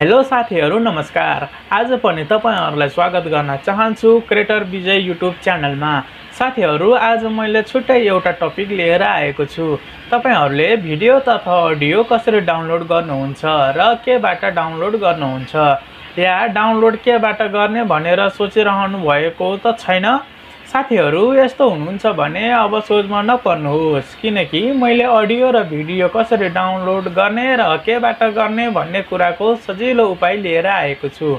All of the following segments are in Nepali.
हेलो साथीहरू नमस्कार। आज पनि तपाईहरुलाई स्वागत गर्न चाहन्छु क्रिएटर विजय युट्युब च्यानलमा। साथीहरू आज मैले छुट्टै एउटा टपिक लिएर आएको छु। तपाईहरुले भिडियो तथा अडियो कसरी डाउनलोड गर्नुहुन्छ र केबाट डाउनलोड गर्नुहुन्छ या डाउनलोड केबाट गर्ने भनेर सोचिरहनु भएको त छैन? साथीहरू यस्तो हुनुहुन्छ भने अब सोचमा नपर्नुहोस्, किनकि मैले अडियो र भिडियो कसरी डाउनलोड गर्ने र केबाट गर्ने भन्ने कुराको सजिलो उपाय लिएर आएको छु।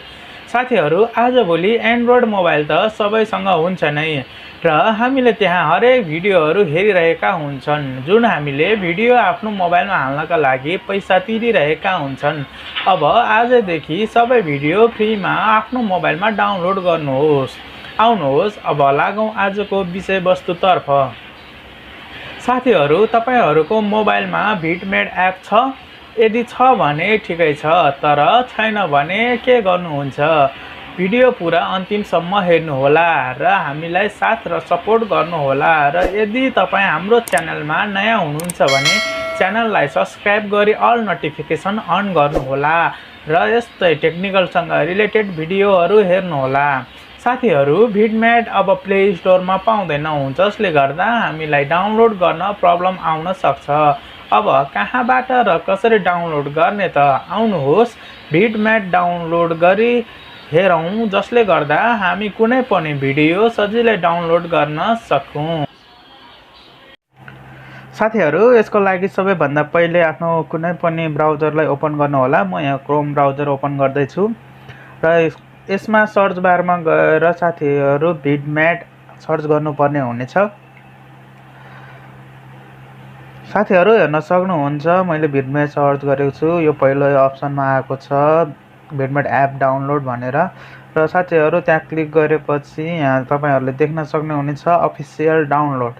साथीहरू आजभोलि एन्ड्रोइड मोबाइल त सबैसँग हुन्छ नै र हामीले त्यहाँ हरेक भिडियोहरू हेरिरहेका हुन्छन्, जुन हामीले भिडियो आफ्नो मोबाइलमा हाल्नका लागि पैसा तिरिरहेका हुन्छन्। अब आजदेखि सबै भिडियो फ्रीमा आफ्नो मोबाइलमा डाउनलोड गर्नुहोस्। आउनुहोस् अब लागौं आजको विषयवस्तुतर्फ। साथीहरू तपाईहरुको मोबाइलमा vidmate एप छ? यदि छ भने ठिकै छ, तर छैन भने के गर्नुहुन्छ? भिडियो पुरा अन्तिमसम्म हेर्नुहोला र हामीलाई साथ र सपोर्ट गर्नुहोला र यदि तपाई हाम्रो च्यानलमा नयाँ हुनुहुन्छ भने च्यानललाई सब्स्क्राइब गरी अल नोटिफिकेसन अन गर्नुहोला र यस्तै टेक्निकलसँग रिलेटेड भिडियोहरू हेर्नुहोला। साथीहरू vidmate अब प्ले स्टोरमा पाउँदैनौं, जसले गर्दा हामीलाई डाउनलोड गर्न प्रब्लम आउन सक्छ। अब कहाँबाट र कसरी डाउनलोड गर्ने त? आउनुहोस् vidmate डाउनलोड गरी हेरौं, जसले गर्दा हामी कुनै पनि भिडियो सजिलै डाउनलोड गर्न सकौं। साथीहरू यसको लागि सबैभन्दा पहिले आफ्नो कुनै पनि ब्राउजरलाई ओपन गर्नुहोला। म यहाँ क्रोम ब्राउजर ओपन गर्दै छु र यसमा सर्च बारमा गएर साथीहरू vidmate सर्च गर्नुपर्ने हुनेछ। साथीहरू हेर्न सक्नुहुन्छ मैले vidmate सर्च गरेको छु। यो पहिलो अप्सनमा आएको छ vidmate एप डाउनलोड भनेर र साथीहरू त्यहाँ क्लिक गरेपछि यहाँ तपाईहरुले देख्न सक्नुहुनेछ अफिसियल डाउनलोड।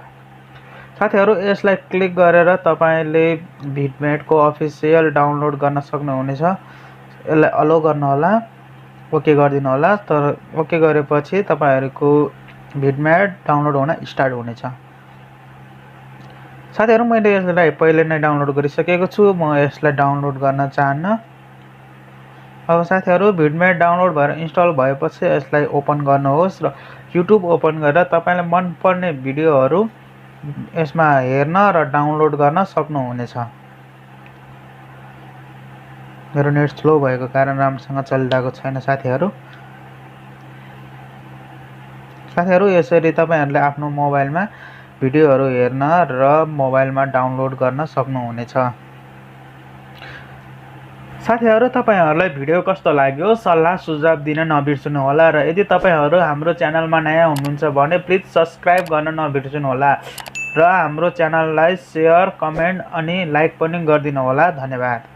साथीहरू यसलाई क्लिक गरेर तपाईले vidmate को अफिसियल डाउनलोड गर्न सक्नुहुनेछ। यसलाई अलो गर्नुहोला, ओके गरिदिनु होला। तर ओके गरेपछि तपाईहरुको vidmate डाउनलोड हुन स्टार्ट हुनेछ। साथीहरू मैले यसलाई पहिले नै डाउनलोड गरिसकेको छु, म यसलाई डाउनलोड गर्न चाहन्न। अब साथीहरू vidmate डाउनलोड भएर इन्स्टल भएपछि यसलाई ओपन गर्नुहोस् र युट्युब ओपन गरेर तपाईलाई मन पर्ने भिडियोहरू यसमा हेर्न र डाउनलोड गर्न सक्नुहुनेछ। मेरो नेट स्लो भएको कारण राम्रोसँग चलिरहेको छैन साथीहरू। यसरी तपाईहरुले आफ्नो मोबाइलमा भिडियोहरू हेर्न र मोबाइलमा डाउनलोड गर्न सक्नुहुनेछ। साथीहरू तपाईहरुलाई भिडियो कस्तो लाग्यो सल्लाह सुझाव दिन नबिर्सनु होला र यदि तपाईहरु हाम्रो च्यानलमा नयाँ हुनुहुन्छ भने प्लिज सब्स्क्राइब गर्न नबिर्सनु होला र हाम्रो च्यानललाई शेयर, कमेन्ट अनि लाइक पनि गरिदिनु होला। धन्यवाद।